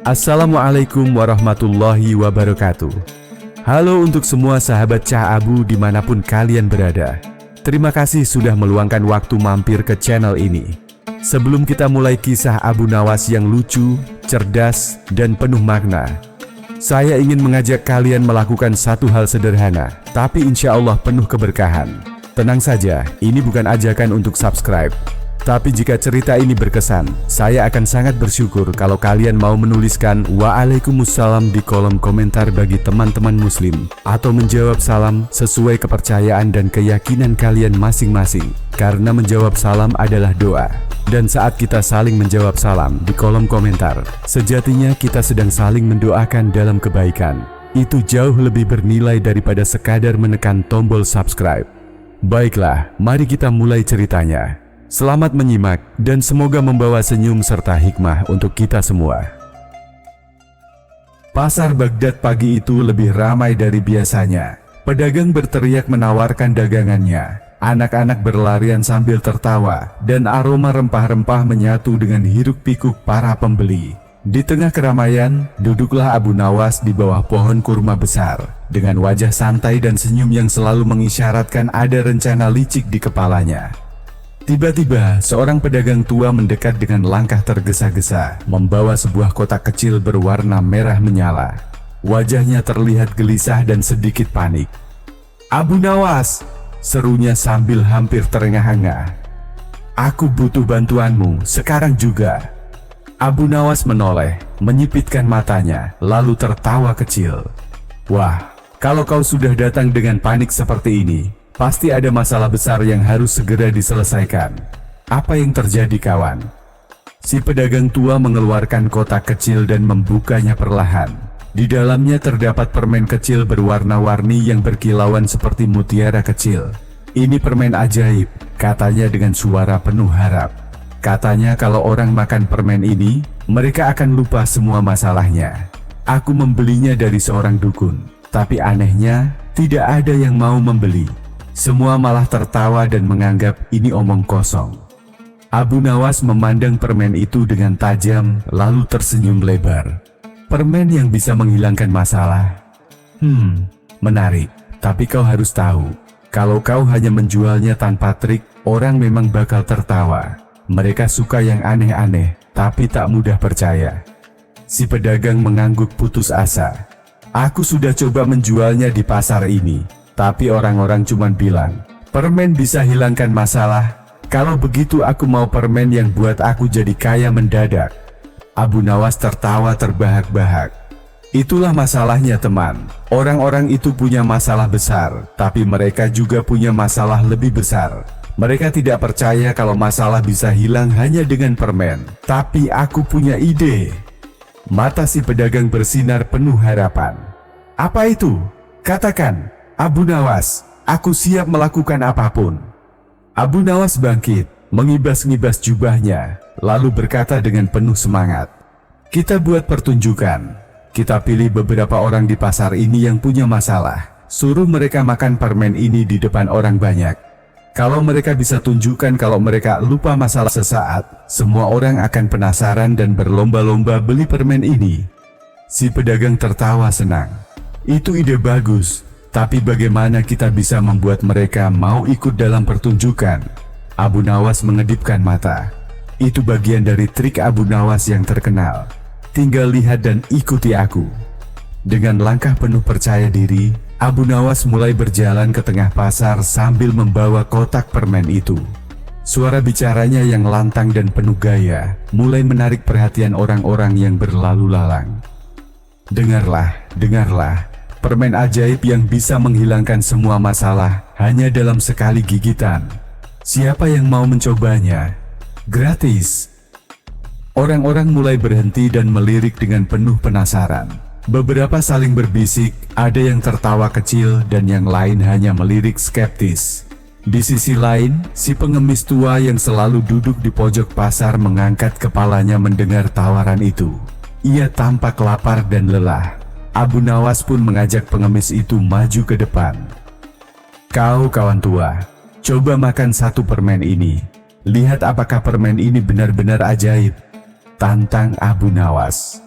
Assalamualaikum warahmatullahi wabarakatuh. Halo untuk semua sahabat Cah Abu dimanapun kalian berada. Terima kasih sudah meluangkan waktu mampir ke channel ini. Sebelum kita mulai kisah Abu Nawas yang lucu, cerdas, dan penuh makna, saya ingin mengajak kalian melakukan satu hal sederhana, tapi insya Allah penuh keberkahan. Tenang saja, ini bukan ajakan untuk subscribe. Tapi jika cerita ini berkesan, saya akan sangat bersyukur kalau kalian mau menuliskan Waalaikumsalam di kolom komentar bagi teman-teman muslim, atau menjawab salam sesuai kepercayaan dan keyakinan kalian masing-masing. Karena menjawab salam adalah doa. Dan saat kita saling menjawab salam di kolom komentar, sejatinya kita sedang saling mendoakan dalam kebaikan. Itu jauh lebih bernilai daripada sekadar menekan tombol subscribe. Baiklah, mari kita mulai ceritanya. Selamat menyimak dan semoga membawa senyum serta hikmah untuk kita semua. Pasar Baghdad pagi itu lebih ramai dari biasanya. Pedagang berteriak menawarkan dagangannya. Anak-anak berlarian sambil tertawa dan aroma rempah-rempah menyatu dengan hiruk-pikuk para pembeli. Di tengah keramaian, duduklah Abu Nawas di bawah pohon kurma besar dengan wajah santai dan senyum yang selalu mengisyaratkan ada rencana licik di kepalanya. Tiba-tiba, seorang pedagang tua mendekat dengan langkah tergesa-gesa, membawa sebuah kotak kecil berwarna merah menyala. Wajahnya terlihat gelisah dan sedikit panik. "Abu Nawas!" serunya sambil hampir terengah-engah. "Aku butuh bantuanmu, sekarang juga." Abu Nawas menoleh, menyipitkan matanya, lalu tertawa kecil. "Wah, kalau kau sudah datang dengan panik seperti ini, pasti ada masalah besar yang harus segera diselesaikan. Apa yang terjadi, kawan?" Si pedagang tua mengeluarkan kotak kecil dan membukanya perlahan. Di dalamnya terdapat permen kecil berwarna-warni yang berkilauan seperti mutiara kecil. "Ini permen ajaib," katanya dengan suara penuh harap. Katanya kalau orang makan permen ini, mereka akan lupa semua masalahnya. "Aku membelinya dari seorang dukun, tapi anehnya tidak ada yang mau membeli. Semua malah tertawa dan menganggap ini omong kosong." Abu Nawas memandang permen itu dengan tajam, lalu tersenyum lebar. "Permen yang bisa menghilangkan masalah? Menarik. Tapi kau harus tahu, kalau kau hanya menjualnya tanpa trik, orang memang bakal tertawa. Mereka suka yang aneh-aneh, tapi tak mudah percaya." Si pedagang mengangguk putus asa. "Aku sudah coba menjualnya di pasar ini, tapi orang-orang cuma bilang, permen bisa hilangkan masalah. Kalau begitu aku mau permen yang buat aku jadi kaya mendadak." Abu Nawas tertawa terbahak-bahak. "Itulah masalahnya, teman. Orang-orang itu punya masalah besar, tapi mereka juga punya masalah lebih besar. Mereka tidak percaya kalau masalah bisa hilang hanya dengan permen. Tapi aku punya ide." Mata si pedagang bersinar penuh harapan. "Apa itu? Katakan, Abu Nawas, aku siap melakukan apapun." Abu Nawas bangkit, mengibas-ngibas jubahnya, lalu berkata dengan penuh semangat, "Kita buat pertunjukan. Kita pilih beberapa orang di pasar ini yang punya masalah. Suruh mereka makan permen ini di depan orang banyak. Kalau mereka bisa tunjukkan kalau mereka lupa masalah sesaat, semua orang akan penasaran dan berlomba-lomba beli permen ini." Si pedagang tertawa senang. "Itu ide bagus. Tapi bagaimana kita bisa membuat mereka mau ikut dalam pertunjukan?" Abu Nawas mengedipkan mata. "Itu bagian dari trik Abu Nawas yang terkenal. Tinggal lihat dan ikuti aku." Dengan langkah penuh percaya diri, Abu Nawas mulai berjalan ke tengah pasar sambil membawa kotak permen itu. Suara bicaranya yang lantang dan penuh gaya mulai menarik perhatian orang-orang yang berlalu lalang. "Dengarlah, dengarlah. Permen ajaib yang bisa menghilangkan semua masalah hanya dalam sekali gigitan. Siapa yang mau mencobanya? Gratis." Orang-orang mulai berhenti dan melirik dengan penuh penasaran. Beberapa saling berbisik, ada yang tertawa kecil dan yang lain hanya melirik skeptis. Di sisi lain, si pengemis tua yang selalu duduk di pojok pasar mengangkat kepalanya mendengar tawaran itu. Ia tampak lapar dan lelah. Abu Nawas pun mengajak pengemis itu maju ke depan. "Kau kawan tua, coba makan satu permen ini. Lihat apakah permen ini benar-benar ajaib," tantang Abu Nawas.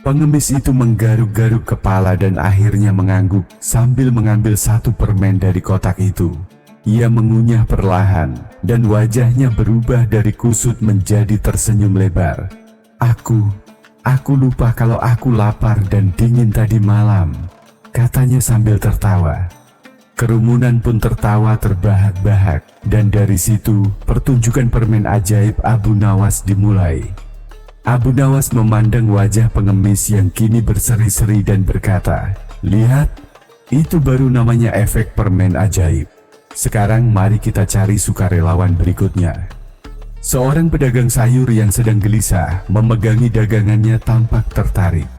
Pengemis itu menggaruk-garuk kepala dan akhirnya mengangguk sambil mengambil satu permen dari kotak itu. Ia mengunyah perlahan dan wajahnya berubah dari kusut menjadi tersenyum lebar. Aku lupa kalau aku lapar dan dingin tadi malam, katanya sambil tertawa. Kerumunan pun tertawa terbahak-bahak dan dari situ pertunjukan permen ajaib Abu Nawas dimulai. Abu Nawas memandang wajah pengemis yang kini berseri-seri dan berkata, "Lihat, itu baru namanya efek permen ajaib. Sekarang mari kita cari sukarelawan berikutnya." Seorang pedagang sayur yang sedang gelisah memegangi dagangannya tampak tertarik.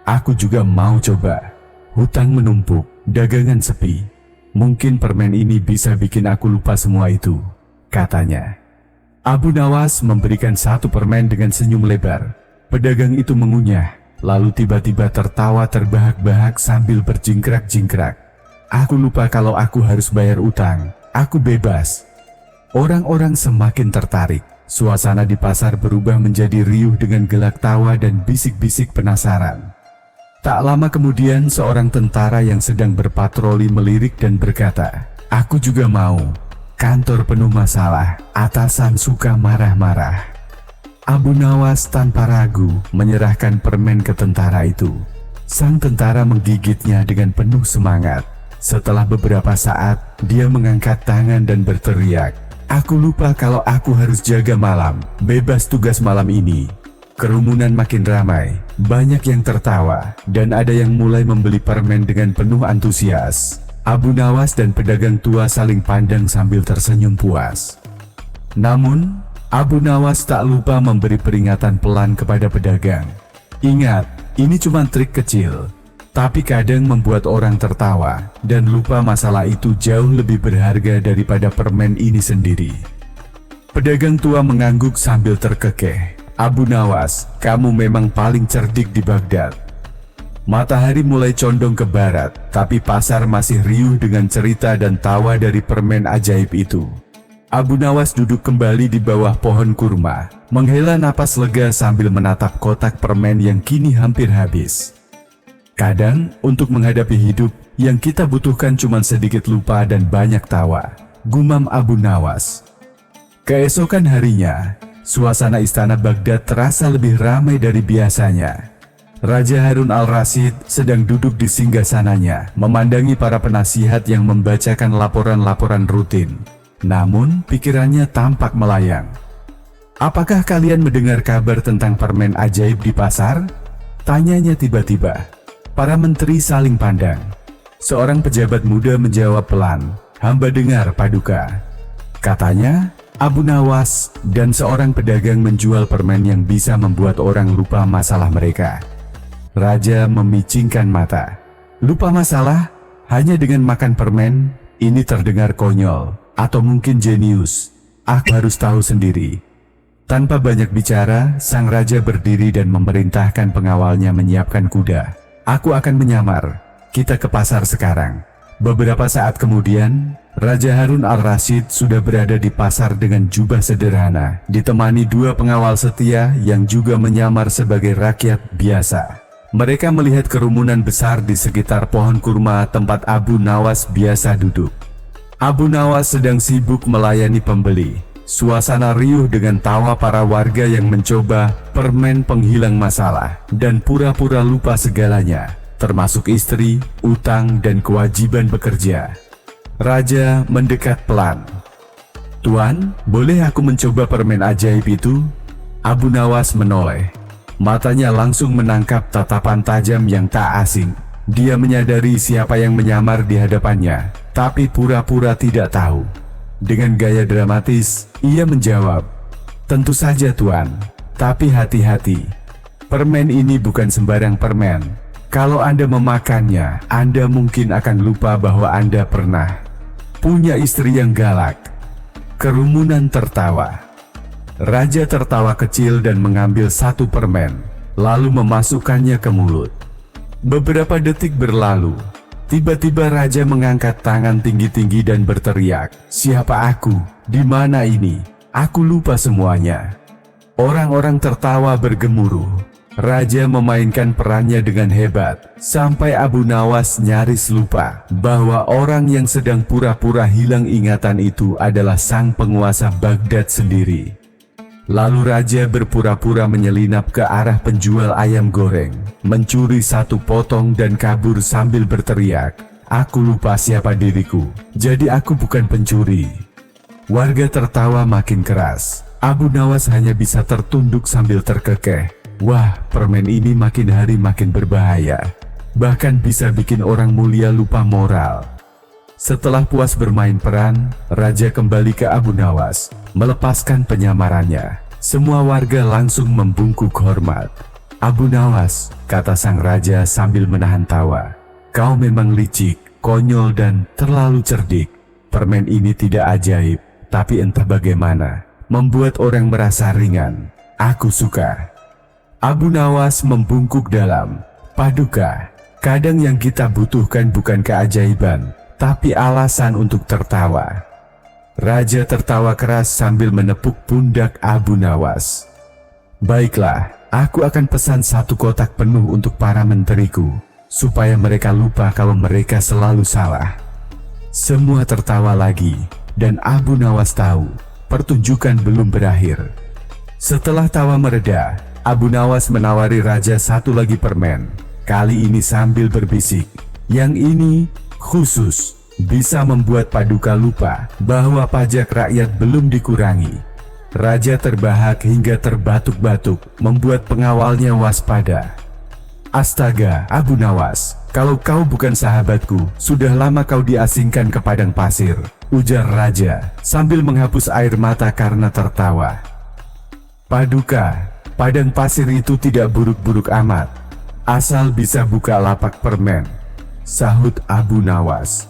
"Aku juga mau coba. Hutang menumpuk, dagangan sepi. Mungkin permen ini bisa bikin aku lupa semua itu," katanya. Abu Nawas memberikan satu permen dengan senyum lebar. Pedagang itu mengunyah, lalu tiba-tiba tertawa terbahak-bahak sambil berjingkrak-jingkrak. "Aku lupa kalau aku harus bayar utang. Aku bebas." Orang-orang semakin tertarik. Suasana di pasar berubah menjadi riuh dengan gelak tawa dan bisik-bisik penasaran. Tak lama kemudian seorang tentara yang sedang berpatroli melirik dan berkata, "Aku juga mau. Kantor penuh masalah, atasan suka marah-marah." Abu Nawas tanpa ragu menyerahkan permen ke tentara itu. Sang tentara menggigitnya dengan penuh semangat. Setelah beberapa saat, dia mengangkat tangan dan berteriak, "Aku lupa kalau aku harus jaga malam, bebas tugas malam ini." Kerumunan makin ramai, banyak yang tertawa, dan ada yang mulai membeli permen dengan penuh antusias. Abu Nawas dan pedagang tua saling pandang sambil tersenyum puas. Namun, Abu Nawas tak lupa memberi peringatan pelan kepada pedagang. "Ingat, ini cuma trik kecil, tapi kadang membuat orang tertawa dan lupa masalah itu jauh lebih berharga daripada permen ini sendiri." Pedagang tua mengangguk sambil terkekeh. "Abu Nawas, kamu memang paling cerdik di Baghdad." Matahari mulai condong ke barat, tapi pasar masih riuh dengan cerita dan tawa dari permen ajaib itu. Abu Nawas duduk kembali di bawah pohon kurma, menghela napas lega sambil menatap kotak permen yang kini hampir habis. "Kadang, untuk menghadapi hidup, yang kita butuhkan cuma sedikit lupa dan banyak tawa," gumam Abu Nawas. Keesokan harinya, suasana istana Baghdad terasa lebih ramai dari biasanya. Raja Harun al-Rasyid sedang duduk di singgasananya, memandangi para penasihat yang membacakan laporan-laporan rutin. Namun, pikirannya tampak melayang. "Apakah kalian mendengar kabar tentang permen ajaib di pasar?" tanyanya tiba-tiba. Para menteri saling pandang. Seorang pejabat muda menjawab pelan, "Hamba dengar, Paduka." Katanya, Abu Nawas dan seorang pedagang menjual permen yang bisa membuat orang lupa masalah mereka. Raja memicingkan mata. "Lupa masalah hanya dengan makan permen? Ini terdengar konyol, atau mungkin jenius. Aku harus tahu sendiri." Tanpa banyak bicara, sang raja berdiri dan memerintahkan pengawalnya menyiapkan kuda. "Aku akan menyamar. Kita ke pasar sekarang." Beberapa saat kemudian, Raja Harun al-Rasyid sudah berada di pasar dengan jubah sederhana, ditemani dua pengawal setia yang juga menyamar sebagai rakyat biasa. Mereka melihat kerumunan besar di sekitar pohon kurma tempat Abu Nawas biasa duduk. Abu Nawas sedang sibuk melayani pembeli. Suasana riuh dengan tawa para warga yang mencoba permen penghilang masalah dan pura-pura lupa segalanya, termasuk istri, utang, dan kewajiban bekerja. Raja mendekat pelan. "Tuan, boleh aku mencoba permen ajaib itu?" Abu Nawas menoleh. Matanya langsung menangkap tatapan tajam yang tak asing. Dia menyadari siapa yang menyamar di hadapannya, tapi pura-pura tidak tahu. Dengan gaya dramatis, ia menjawab, "Tentu saja Tuan, tapi hati-hati. Permen ini bukan sembarang permen. Kalau Anda memakannya, Anda mungkin akan lupa bahwa Anda pernah punya istri yang galak." Kerumunan tertawa. Raja tertawa kecil dan mengambil satu permen, lalu memasukkannya ke mulut. Beberapa detik berlalu. Tiba-tiba Raja mengangkat tangan tinggi-tinggi dan berteriak, "Siapa aku? Di mana ini? Aku lupa semuanya." Orang-orang tertawa bergemuruh. Raja memainkan perannya dengan hebat, sampai Abu Nawas nyaris lupa bahwa orang yang sedang pura-pura hilang ingatan itu adalah sang penguasa Baghdad sendiri. Lalu Raja berpura-pura menyelinap ke arah penjual ayam goreng, mencuri satu potong dan kabur sambil berteriak, "Aku lupa siapa diriku, jadi aku bukan pencuri." Warga tertawa makin keras. Abu Nawas hanya bisa tertunduk sambil terkekeh. Wah, permen ini makin hari makin berbahaya. Bahkan bisa bikin orang mulia lupa moral. Setelah puas bermain peran, Raja kembali ke Abu Nawas, melepaskan penyamarannya. Semua warga langsung membungkuk hormat. "Abu Nawas," kata sang Raja sambil menahan tawa, "kau memang licik, konyol dan terlalu cerdik. Permen ini tidak ajaib, tapi entah bagaimana, membuat orang merasa ringan. Aku suka." Abu Nawas membungkuk dalam. "Paduka, kadang yang kita butuhkan bukan keajaiban, tapi alasan untuk tertawa." Raja tertawa keras sambil menepuk pundak Abu Nawas. "Baiklah, aku akan pesan 1 kotak penuh untuk para menteriku, supaya mereka lupa kalau mereka selalu salah." Semua tertawa lagi, dan Abu Nawas tahu, pertunjukan belum berakhir. Setelah tawa mereda, Abu Nawas menawari Raja 1 lagi permen, kali ini sambil berbisik, "Yang ini khusus, bisa membuat Paduka lupa bahwa pajak rakyat belum dikurangi." Raja terbahak hingga terbatuk-batuk, membuat pengawalnya waspada. "Astaga, Abu Nawas, kalau kau bukan sahabatku, sudah lama kau diasingkan ke padang pasir," ujar Raja, sambil menghapus air mata karena tertawa. "Paduka, padang pasir itu tidak buruk-buruk amat, asal bisa buka lapak permen," sahut Abu Nawas.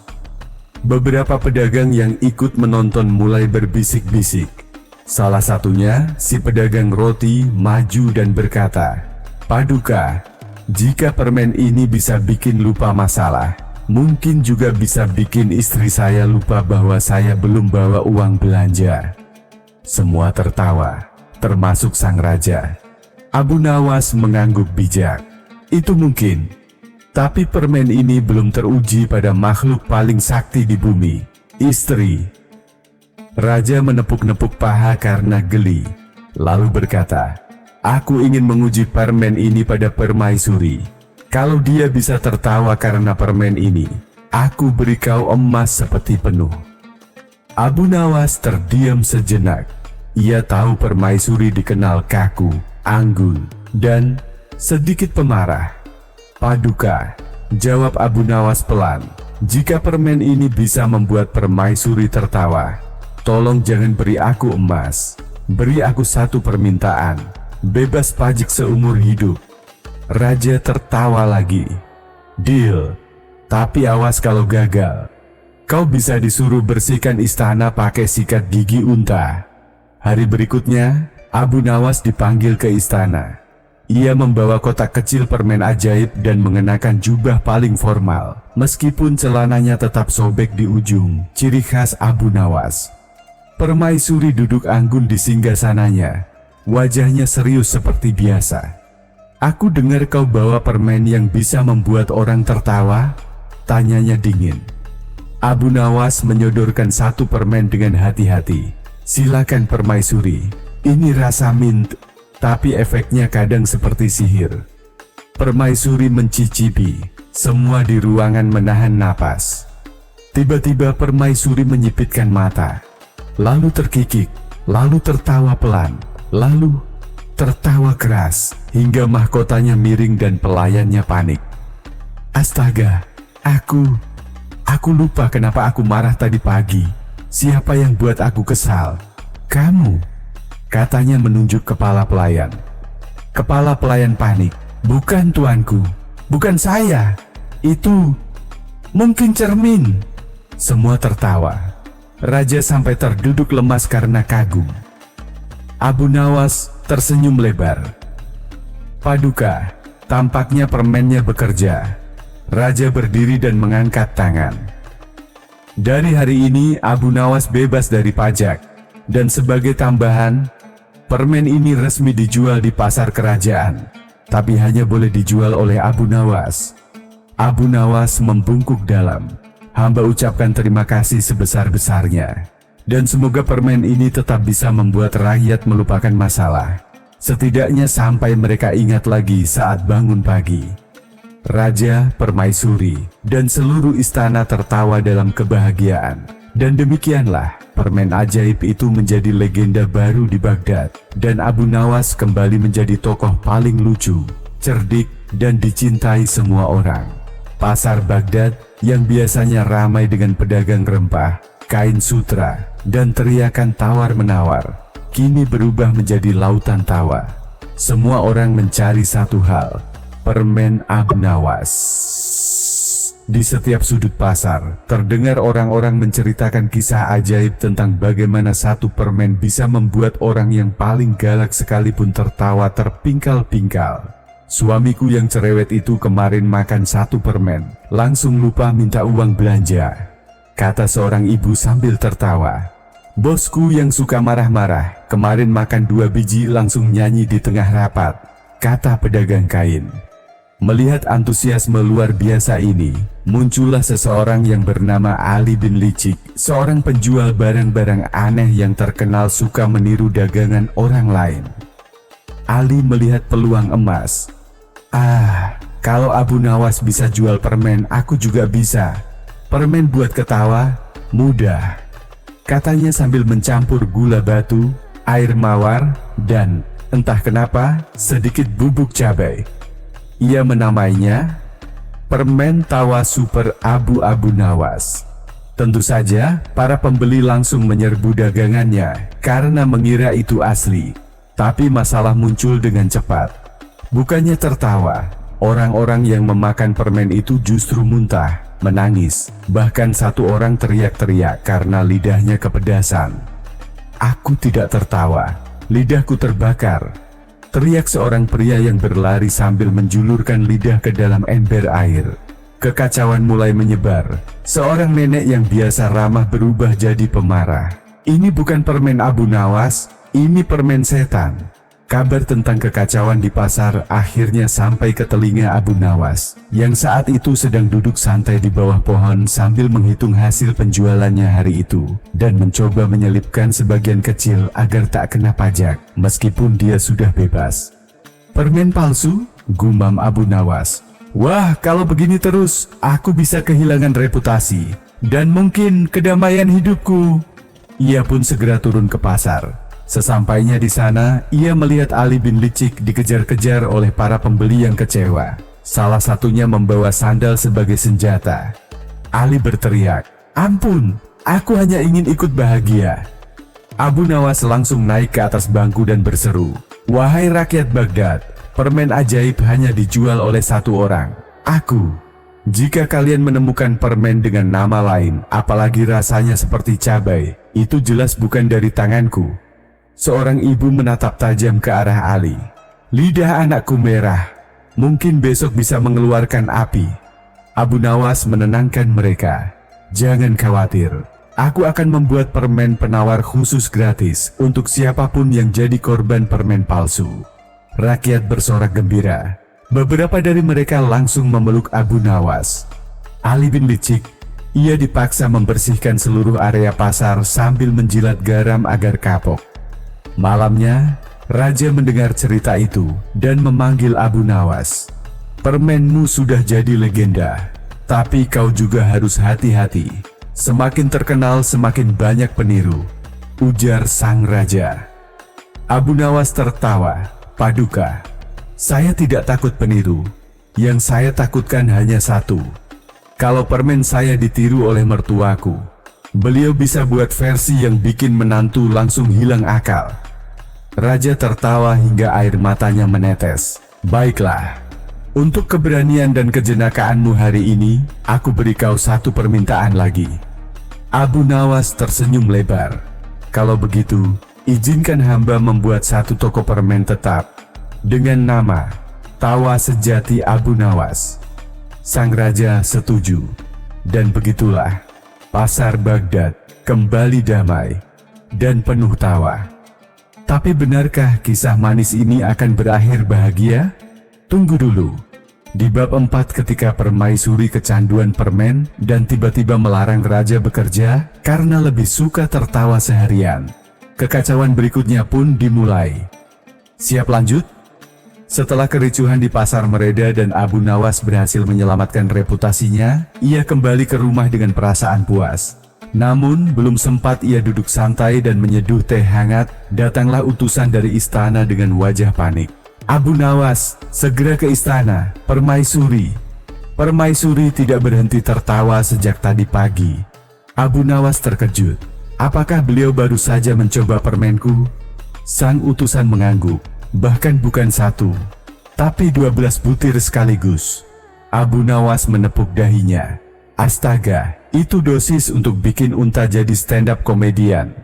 Beberapa pedagang yang ikut menonton mulai berbisik-bisik. Salah satunya, si pedagang roti, maju dan berkata, "Paduka, jika permen ini bisa bikin lupa masalah, mungkin juga bisa bikin istri saya lupa bahwa saya belum bawa uang belanja." Semua tertawa, termasuk sang Raja. Abu Nawas mengangguk bijak. "Itu mungkin, tapi permen ini belum teruji pada makhluk paling sakti di bumi, istri." Raja menepuk-nepuk paha karena geli, lalu berkata, "Aku ingin menguji permen ini pada permaisuri. Kalau dia bisa tertawa karena permen ini, aku beri kau emas sepeti penuh." Abu Nawas terdiam sejenak. Ia tahu permaisuri dikenal kaku, anggun, dan sedikit pemarah. "Paduka," jawab Abu Nawas pelan, "jika permen ini bisa membuat permaisuri tertawa, tolong jangan beri aku emas. Beri aku 1 permintaan, bebas pajak seumur hidup." Raja tertawa lagi. "Deal, tapi awas kalau gagal. Kau bisa disuruh bersihkan istana pakai sikat gigi unta." Hari berikutnya, Abu Nawas dipanggil ke istana. Ia membawa kotak kecil permen ajaib dan mengenakan jubah paling formal, meskipun celananya tetap sobek di ujung, ciri khas Abu Nawas. Permaisuri duduk anggun di singgasananya, wajahnya serius seperti biasa. "Aku dengar kau bawa permen yang bisa membuat orang tertawa?" tanyanya dingin. Abu Nawas menyodorkan 1 permen dengan hati-hati. "Silakan permaisuri, ini rasa mint, tapi efeknya kadang seperti sihir." Permaisuri mencicipi, semua di ruangan menahan napas. Tiba-tiba permaisuri menyipitkan mata, lalu terkikik, lalu tertawa pelan, lalu tertawa keras, hingga mahkotanya miring dan pelayannya panik. "Astaga, aku lupa kenapa aku marah tadi pagi. Siapa yang buat aku kesal?" "Kamu," katanya menunjuk kepala pelayan. Kepala pelayan panik. "Bukan tuanku, bukan saya. Itu mungkin cermin." Semua tertawa. Raja sampai terduduk lemas karena kagum. Abu Nawas tersenyum lebar. "Paduka, tampaknya permennya bekerja." Raja berdiri dan mengangkat tangan. Dari hari ini Abu Nawas bebas dari pajak, dan sebagai tambahan, permen ini resmi dijual di pasar kerajaan. tapi hanya boleh dijual oleh Abu Nawas. Abu Nawas membungkuk dalam. Hamba ucapkan terima kasih sebesar-besarnya. Dan semoga permen ini tetap bisa membuat rakyat melupakan masalah. Setidaknya sampai mereka ingat lagi saat bangun pagi. Raja, permaisuri, dan seluruh istana tertawa dalam kebahagiaan. Dan demikianlah, permen ajaib itu menjadi legenda baru di Baghdad. Dan Abu Nawas kembali menjadi tokoh paling lucu, cerdik, dan dicintai semua orang. Pasar Baghdad yang biasanya ramai dengan pedagang rempah, kain sutra, dan teriakan tawar-menawar, kini berubah menjadi lautan tawa. Semua orang mencari satu hal, permen Abu Nawas. Di setiap sudut pasar, terdengar orang-orang menceritakan kisah ajaib tentang bagaimana satu permen bisa membuat orang yang paling galak sekalipun tertawa terpingkal-pingkal. Suamiku yang cerewet itu kemarin makan satu permen, langsung lupa minta uang belanja, kata seorang ibu sambil tertawa. Bosku yang suka marah-marah, kemarin makan 2 biji langsung nyanyi di tengah rapat, kata pedagang kain. Melihat antusiasme luar biasa ini, muncullah seseorang yang bernama Ali bin Licik, seorang penjual barang-barang aneh yang terkenal suka meniru dagangan orang lain. Ali melihat peluang emas. Kalau Abu Nawas bisa jual permen, aku juga bisa. Permen buat ketawa, mudah, katanya sambil mencampur gula batu, air mawar, dan entah kenapa, sedikit bubuk cabai. Ia menamainya permen tawa super Abu Nawas. Tentu saja, para pembeli langsung menyerbu dagangannya karena mengira itu asli. Tapi masalah muncul dengan cepat. Bukannya tertawa, orang-orang yang memakan permen itu justru muntah, menangis, bahkan satu orang teriak-teriak karena lidahnya kepedasan. Aku tidak tertawa, lidahku terbakar, teriak seorang pria yang berlari sambil menjulurkan lidah ke dalam ember air. Kekacauan mulai menyebar, seorang nenek yang biasa ramah berubah jadi pemarah. Ini bukan permen Abu Nawas, ini permen setan. Kabar tentang kekacauan di pasar akhirnya sampai ke telinga Abu Nawas, yang saat itu sedang duduk santai di bawah pohon sambil menghitung hasil penjualannya hari itu, dan mencoba menyelipkan sebagian kecil agar tak kena pajak, meskipun dia sudah bebas. Permen palsu? Gumam Abu Nawas. Wah, kalau begini terus, aku bisa kehilangan reputasi, dan mungkin kedamaian hidupku. Ia pun segera turun ke pasar. Sesampainya di sana, ia melihat Ali bin Licik dikejar-kejar oleh para pembeli yang kecewa. Salah satunya membawa sandal sebagai senjata. Ali berteriak, "Ampun, aku hanya ingin ikut bahagia." Abu Nawas langsung naik ke atas bangku dan berseru, "Wahai rakyat Baghdad, permen ajaib hanya dijual oleh satu orang, aku. Jika kalian menemukan permen dengan nama lain, apalagi rasanya seperti cabai, itu jelas bukan dari tanganku." Seorang ibu menatap tajam ke arah Ali. "Lidah anakku merah, mungkin besok bisa mengeluarkan api." Abu Nawas menenangkan mereka. "Jangan khawatir, aku akan membuat permen penawar khusus gratis untuk siapapun yang jadi korban permen palsu." Rakyat bersorak gembira. Beberapa dari mereka langsung memeluk Abu Nawas. Ali bin Licik, ia dipaksa membersihkan seluruh area pasar sambil menjilat garam agar kapok. Malamnya, raja mendengar cerita itu dan memanggil Abu Nawas. "Permenmu sudah jadi legenda, tapi kau juga harus hati-hati. Semakin terkenal semakin banyak peniru," ujar sang raja. Abu Nawas tertawa. "Paduka, saya tidak takut peniru. Yang saya takutkan hanya satu. Kalau permen saya ditiru oleh mertuaku, beliau bisa buat versi yang bikin menantu langsung hilang akal." Raja tertawa hingga air matanya menetes. "Baiklah, untuk keberanian dan kejenakaanmu hari ini, aku beri kau satu permintaan lagi." Abu Nawas tersenyum lebar. "Kalau begitu, izinkan hamba membuat satu toko permen tetap, dengan nama Tawa Sejati Abu Nawas." Sang raja setuju. Dan begitulah, pasar Baghdad kembali damai dan penuh tawa. Tapi benarkah kisah manis ini akan berakhir bahagia? Tunggu dulu. Di bab 4 ketika permaisuri kecanduan permen dan tiba-tiba melarang raja bekerja karena lebih suka tertawa seharian. Kekacauan berikutnya pun dimulai. Siap lanjut? Setelah kericuhan di pasar mereda dan Abu Nawas berhasil menyelamatkan reputasinya, ia kembali ke rumah dengan perasaan puas. Namun, belum sempat ia duduk santai dan menyeduh teh hangat, datanglah utusan dari istana dengan wajah panik. Abu Nawas, segera ke istana, permaisuri. Permaisuri tidak berhenti tertawa sejak tadi pagi. Abu Nawas terkejut. Apakah beliau baru saja mencoba permenku? Sang utusan mengangguk. Bahkan bukan 1, tapi 12 butir sekaligus. Abu Nawas menepuk dahinya. Astaga, itu dosis untuk bikin unta jadi stand-up komedian.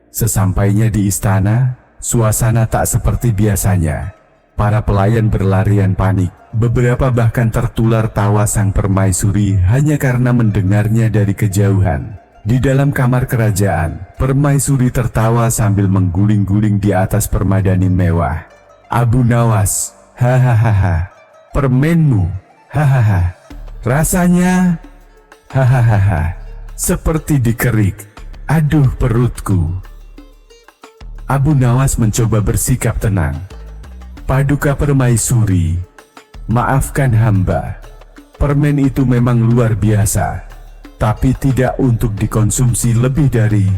Sesampainya di istana, suasana tak seperti biasanya. Para pelayan berlarian panik. Beberapa bahkan tertular tawa sang permaisuri hanya karena mendengarnya dari kejauhan. Di dalam kamar kerajaan, permaisuri tertawa sambil mengguling-guling di atas permadani mewah. Abu Nawas, hahaha, permenmu, hahaha, rasanya, hahaha, seperti dikerik, aduh perutku. Abu Nawas mencoba bersikap tenang. Paduka permaisuri, maafkan hamba, permen itu memang luar biasa. Tapi tidak untuk dikonsumsi lebih dari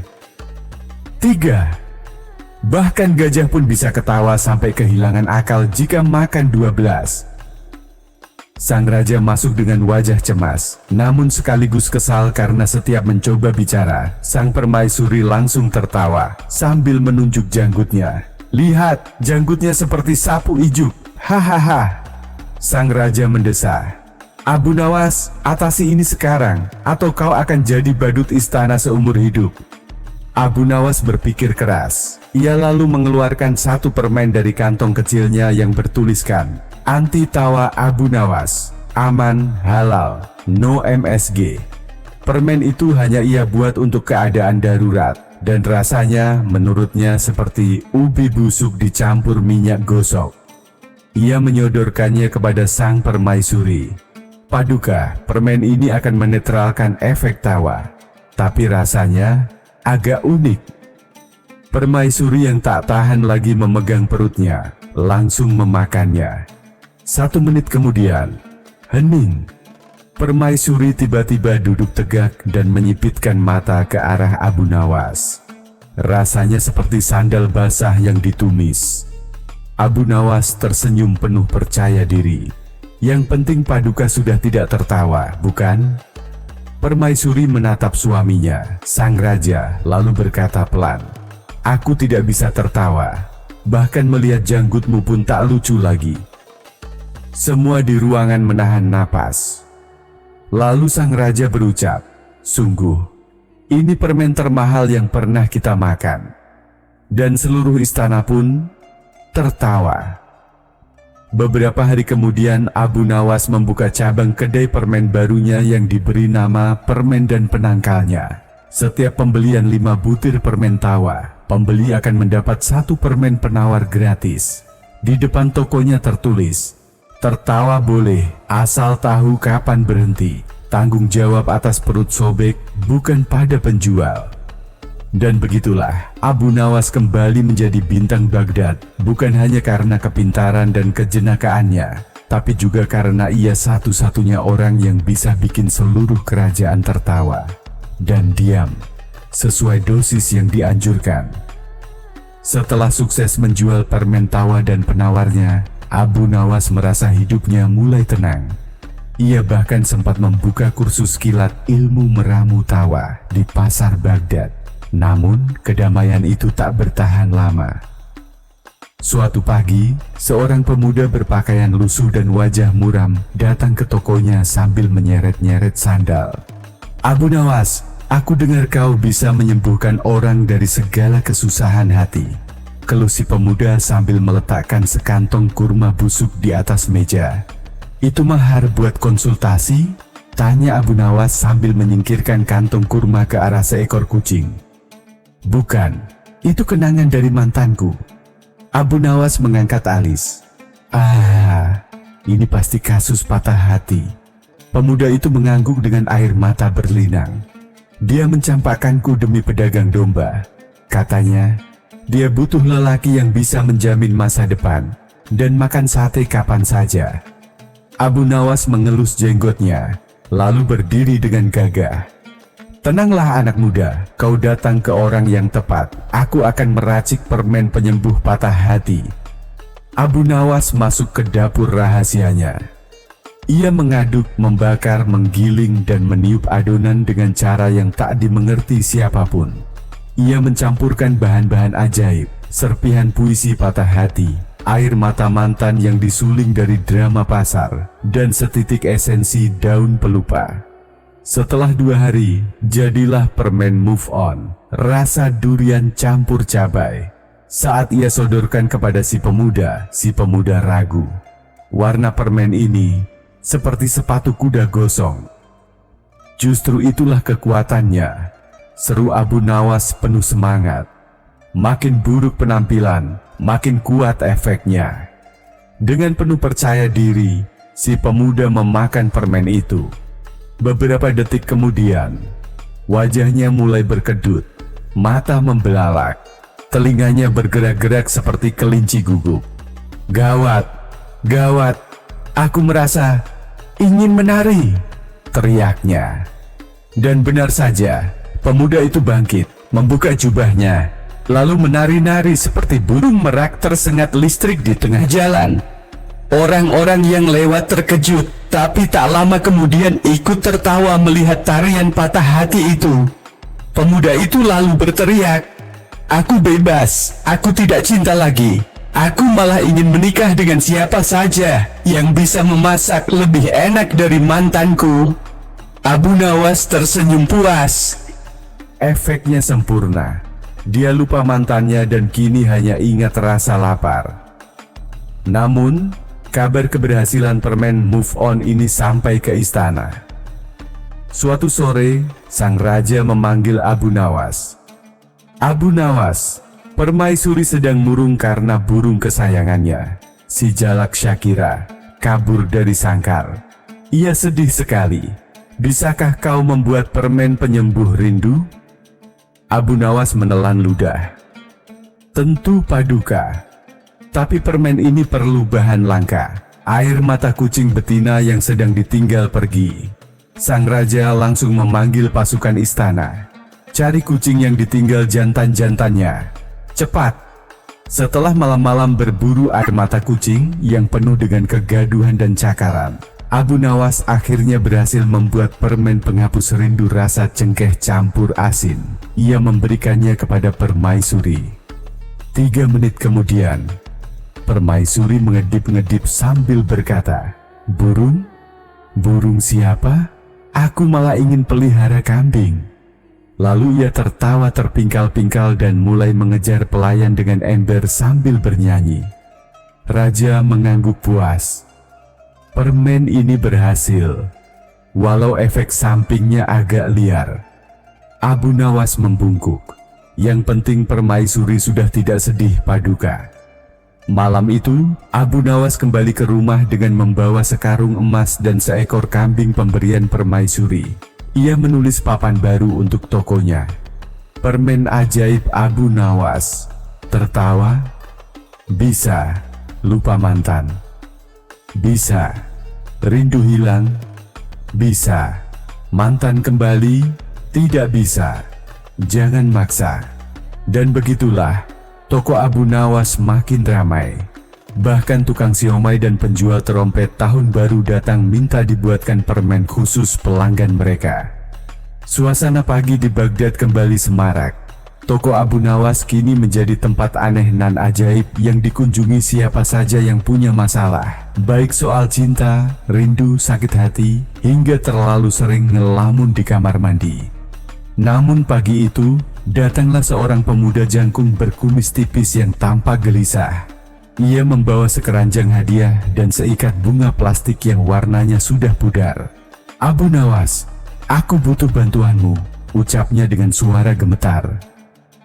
3. Bahkan gajah pun bisa ketawa sampai kehilangan akal jika makan 12. Sang raja masuk dengan wajah cemas, namun sekaligus kesal karena setiap mencoba bicara, sang permaisuri langsung tertawa sambil menunjuk janggutnya. Lihat, janggutnya seperti sapu ijuk, hahaha. Sang raja mendesah. Abu Nawas, atasi ini sekarang, atau kau akan jadi badut istana seumur hidup. Abu Nawas berpikir keras. Ia lalu mengeluarkan 1 permen dari kantong kecilnya yang bertuliskan, anti tawa Abu Nawas, aman, halal, no MSG. Permen itu hanya ia buat untuk keadaan darurat, dan rasanya menurutnya seperti ubi busuk dicampur minyak gosok. Ia menyodorkannya kepada sang permaisuri. Paduka, permen ini akan menetralkan efek tawa, tapi rasanya agak unik. Permaisuri yang tak tahan lagi memegang perutnya, langsung memakannya. 1 menit kemudian, hening. Permaisuri tiba-tiba duduk tegak dan menyipitkan mata ke arah Abu Nawas. Rasanya seperti sandal basah yang ditumis. Abu Nawas tersenyum penuh percaya diri. Yang penting Paduka sudah tidak tertawa, bukan? Permaisuri menatap suaminya, sang raja, lalu berkata pelan, aku tidak bisa tertawa, bahkan melihat janggutmu pun tak lucu lagi. Semua di ruangan menahan napas. Lalu sang raja berucap, sungguh, ini permen termahal yang pernah kita makan. Dan seluruh istana pun tertawa. Beberapa hari kemudian Abu Nawas membuka cabang kedai permen barunya yang diberi nama Permen dan Penangkalnya. Setiap pembelian 5 butir permen tawa, pembeli akan mendapat 1 permen penawar gratis. Di depan tokonya tertulis, tertawa boleh, asal tahu kapan berhenti. Tanggung jawab atas perut sobek, bukan pada penjual. Dan begitulah, Abu Nawas kembali menjadi bintang Baghdad, bukan hanya karena kepintaran dan kejenakaannya, tapi juga karena ia satu-satunya orang yang bisa bikin seluruh kerajaan tertawa dan diam, sesuai dosis yang dianjurkan. Setelah sukses menjual permen tawa dan penawarnya, Abu Nawas merasa hidupnya mulai tenang. Ia bahkan sempat membuka kursus kilat ilmu meramu tawa di pasar Baghdad. Namun, kedamaian itu tak bertahan lama. Suatu pagi, seorang pemuda berpakaian lusuh dan wajah muram datang ke tokonya sambil menyeret-nyeret sandal. Abu Nawas, aku dengar kau bisa menyembuhkan orang dari segala kesusahan hati. Keluh si pemuda sambil meletakkan sekantong kurma busuk di atas meja. Itu mahar buat konsultasi? Tanya Abu Nawas sambil menyingkirkan kantong kurma ke arah seekor kucing. Bukan, itu kenangan dari mantanku. Abu Nawas mengangkat alis. ini pasti kasus patah hati. Pemuda itu mengangguk dengan air mata berlinang. Dia mencampakkanku demi pedagang domba. Katanya, dia butuh lelaki yang bisa menjamin masa depan dan makan sate kapan saja. Abu Nawas mengelus jenggotnya, lalu berdiri dengan gagah. Tenanglah anak muda, kau datang ke orang yang tepat. Aku akan meracik permen penyembuh patah hati. Abu Nawas masuk ke dapur rahasianya. Ia mengaduk, membakar, menggiling, dan meniup adonan dengan cara yang tak dimengerti siapapun. Ia mencampurkan bahan-bahan ajaib, serpihan puisi patah hati, air mata mantan yang disuling dari drama pasar, dan setitik esensi daun pelupa. Setelah 2 hari, jadilah permen Move On, rasa durian campur cabai. Saat ia sodorkan kepada si pemuda ragu. Warna permen ini seperti sepatu kuda gosong. Justru itulah kekuatannya, seru Abu Nawas penuh semangat. Makin buruk penampilan, makin kuat efeknya. Dengan penuh percaya diri, si pemuda memakan permen itu. Beberapa detik kemudian, wajahnya mulai berkedut, mata membelalak, telinganya bergerak-gerak seperti kelinci guguk. Gawat, gawat, aku merasa ingin menari, teriaknya. Dan benar saja, pemuda itu bangkit, membuka jubahnya, lalu menari-nari seperti burung merak tersengat listrik di tengah jalan. Orang-orang yang lewat terkejut, tapi tak lama kemudian ikut tertawa melihat tarian patah hati itu. Pemuda itu lalu berteriak, "Aku bebas, aku tidak cinta lagi. Aku malah ingin menikah dengan siapa saja yang bisa memasak lebih enak dari mantanku." Abu Nawas tersenyum puas. Efeknya sempurna. Dia lupa mantannya dan kini hanya ingat rasa lapar. Namun, kabar keberhasilan permen Move On ini sampai ke istana. Suatu sore, sang raja memanggil Abu Nawas. "Abu Nawas, permaisuri sedang murung karena burung kesayangannya, si Jalak Syakira, kabur dari sangkar. Ia sedih sekali. Bisakah kau membuat permen penyembuh rindu?" Abu Nawas menelan ludah. "Tentu Paduka. Tapi permen ini perlu bahan langka, air mata kucing betina yang sedang ditinggal pergi." Sang raja langsung memanggil pasukan istana. "Cari kucing yang ditinggal jantan-jantannya. Cepat!" Setelah malam-malam berburu air mata kucing yang penuh dengan kegaduhan dan cakaran, Abu Nawas akhirnya berhasil membuat permen penghapus rindu rasa cengkeh campur asin. Ia memberikannya kepada permaisuri. 3 menit kemudian, permaisuri mengedip-ngedip sambil berkata, "Burung? Burung siapa? Aku malah ingin pelihara kambing." Lalu ia tertawa terpingkal-pingkal dan mulai mengejar pelayan dengan ember sambil bernyanyi. Raja mengangguk puas. Permen ini berhasil, walau efek sampingnya agak liar. Abu Nawas membungkuk. Yang penting permaisuri sudah tidak sedih, Paduka. Malam itu, Abu Nawas kembali ke rumah dengan membawa sekarung emas dan seekor kambing pemberian permaisuri. Ia menulis papan baru untuk tokonya. "Permen ajaib Abu Nawas." Tertawa. Bisa lupa mantan. Bisa rindu hilang. Bisa mantan kembali. Tidak bisa. Jangan maksa. Dan begitulah, toko Abu Nawas makin ramai. Bahkan tukang siomay dan penjual trompet tahun baru datang minta dibuatkan permen khusus pelanggan mereka. Suasana pagi di Baghdad kembali semarak. Toko Abu Nawas kini menjadi tempat aneh nan ajaib yang dikunjungi siapa saja yang punya masalah, baik soal cinta, rindu, sakit hati, hingga terlalu sering ngelamun di kamar mandi. Namun pagi itu, datanglah seorang pemuda jangkung berkumis tipis yang tampak gelisah. Ia membawa sekeranjang hadiah dan seikat bunga plastik yang warnanya sudah pudar. "Abu Nawas, aku butuh bantuanmu," ucapnya dengan suara gemetar.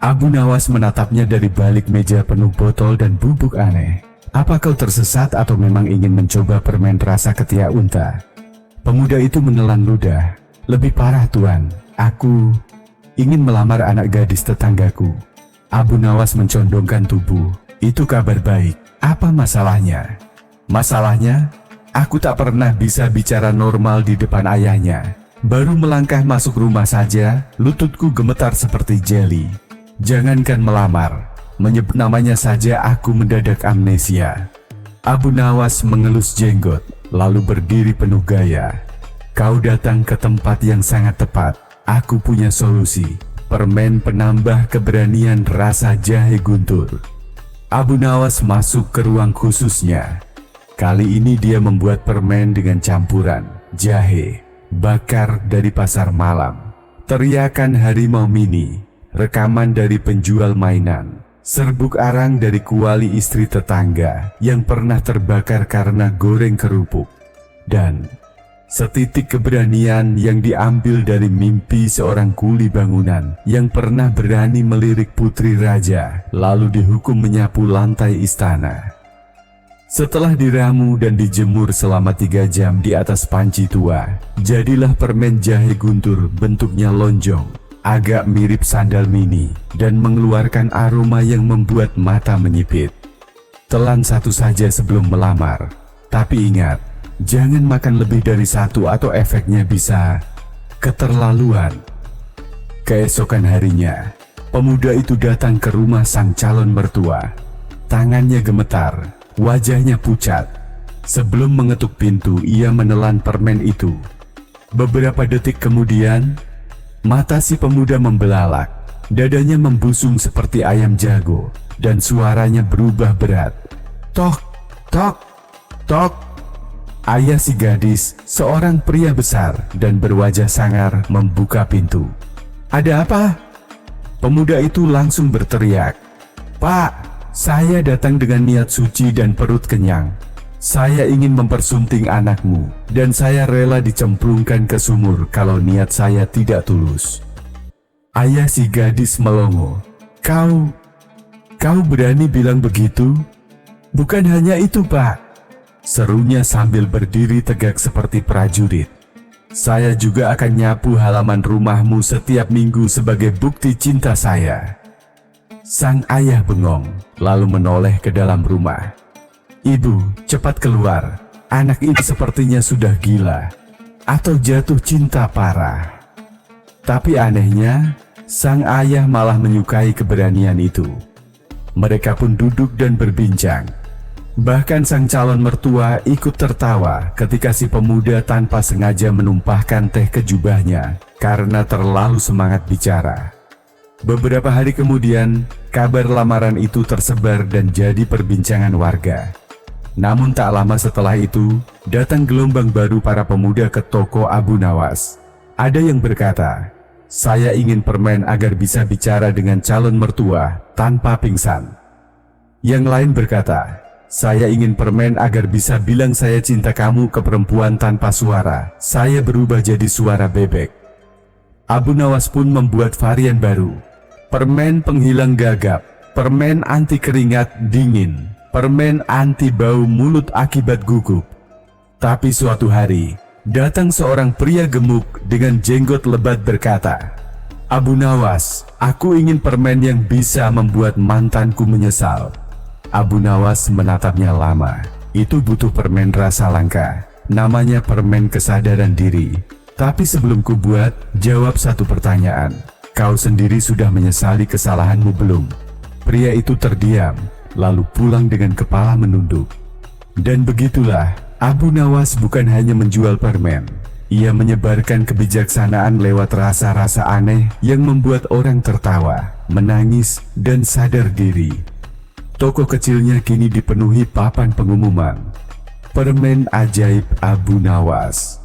Abu Nawas menatapnya dari balik meja penuh botol dan bubuk aneh. Apa kau tersesat atau memang ingin mencoba permen rasa ketiak unta? Pemuda itu menelan ludah. Lebih parah tuan, aku ingin melamar anak gadis tetanggaku. Abu Nawas mencondongkan tubuh. Itu kabar baik. Apa masalahnya? Masalahnya, aku tak pernah bisa bicara normal di depan ayahnya. Baru melangkah masuk rumah saja, lututku gemetar seperti jeli. Jangankan melamar, menyebut namanya saja aku mendadak amnesia. Abu Nawas mengelus jenggot, lalu berdiri penuh gaya. Kau datang ke tempat yang sangat tepat. Aku punya solusi. Permen penambah keberanian rasa jahe guntur. Abu Nawas masuk ke ruang khususnya. Kali ini dia membuat permen dengan campuran jahe bakar dari pasar malam, teriakan harimau mini, rekaman dari penjual mainan, serbuk arang dari kuali istri tetangga yang pernah terbakar karena goreng kerupuk, dan setitik keberanian yang diambil dari mimpi seorang kuli bangunan yang pernah berani melirik putri raja lalu dihukum menyapu lantai istana. Setelah diramu dan dijemur selama 3 jam di atas panci tua, jadilah permen jahe guntur bentuknya lonjong, agak mirip sandal mini, dan mengeluarkan aroma yang membuat mata menyipit. Telan satu saja sebelum melamar, tapi ingat, jangan makan lebih dari 1 atau efeknya bisa keterlaluan. Keesokan harinya, pemuda itu datang ke rumah sang calon mertua. Tangannya gemetar, wajahnya pucat. Sebelum mengetuk pintu, ia menelan permen itu. Beberapa detik kemudian, mata si pemuda membelalak, dadanya membusung seperti ayam jago, dan suaranya berubah berat. Tok, tok, tok. Ayah si gadis, seorang pria besar dan berwajah sangar, membuka pintu. Ada apa? Pemuda itu langsung berteriak. Pak, saya datang dengan niat suci dan perut kenyang. Saya ingin mempersunting anakmu, dan saya rela dicemplungkan ke sumur kalau niat saya tidak tulus. Ayah si gadis melongo. Kau berani bilang begitu? Bukan hanya itu, Pak, serunya sambil berdiri tegak seperti prajurit. Saya juga akan nyapu halaman rumahmu setiap minggu sebagai bukti cinta saya. Sang ayah bengong, lalu menoleh ke dalam rumah. Ibu, cepat keluar. Anak ini sepertinya sudah gila atau jatuh cinta parah. Tapi anehnya, sang ayah malah menyukai keberanian itu. Mereka pun duduk dan berbincang. Bahkan sang calon mertua ikut tertawa ketika si pemuda tanpa sengaja menumpahkan teh ke jubahnya karena terlalu semangat bicara. Beberapa hari kemudian, kabar lamaran itu tersebar dan jadi perbincangan warga. Namun tak lama setelah itu, datang gelombang baru para pemuda ke toko Abu Nawas. Ada yang berkata, saya ingin permen agar bisa bicara dengan calon mertua tanpa pingsan. Yang lain berkata, saya ingin permen agar bisa bilang saya cinta kamu ke perempuan tanpa suara. Saya berubah jadi suara bebek. Abu Nawas pun membuat varian baru. Permen penghilang gagap, permen anti keringat dingin, permen anti bau mulut akibat gugup. Tapi suatu hari, datang seorang pria gemuk dengan jenggot lebat berkata, Abu Nawas, aku ingin permen yang bisa membuat mantanku menyesal. Abu Nawas menatapnya lama. Itu butuh permen rasa langka, namanya permen kesadaran diri. Tapi sebelum ku buat, jawab satu pertanyaan. Kau sendiri sudah menyesali kesalahanmu belum? Pria itu terdiam, lalu pulang dengan kepala menunduk. Dan begitulah, Abu Nawas bukan hanya menjual permen. Ia menyebarkan kebijaksanaan lewat rasa-rasa aneh yang membuat orang tertawa, menangis, dan sadar diri. Toko kecilnya kini dipenuhi papan pengumuman. Permen ajaib Abu Nawas.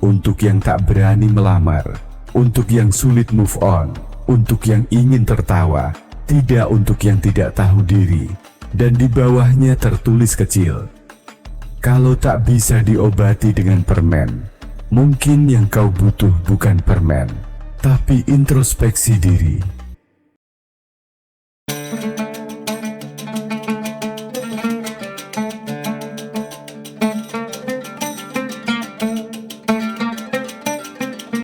Untuk yang tak berani melamar, untuk yang sulit move on, untuk yang ingin tertawa, tidak untuk yang tidak tahu diri. Dan di bawahnya tertulis kecil, kalau tak bisa diobati dengan permen, mungkin yang kau butuh bukan permen, tapi introspeksi diri.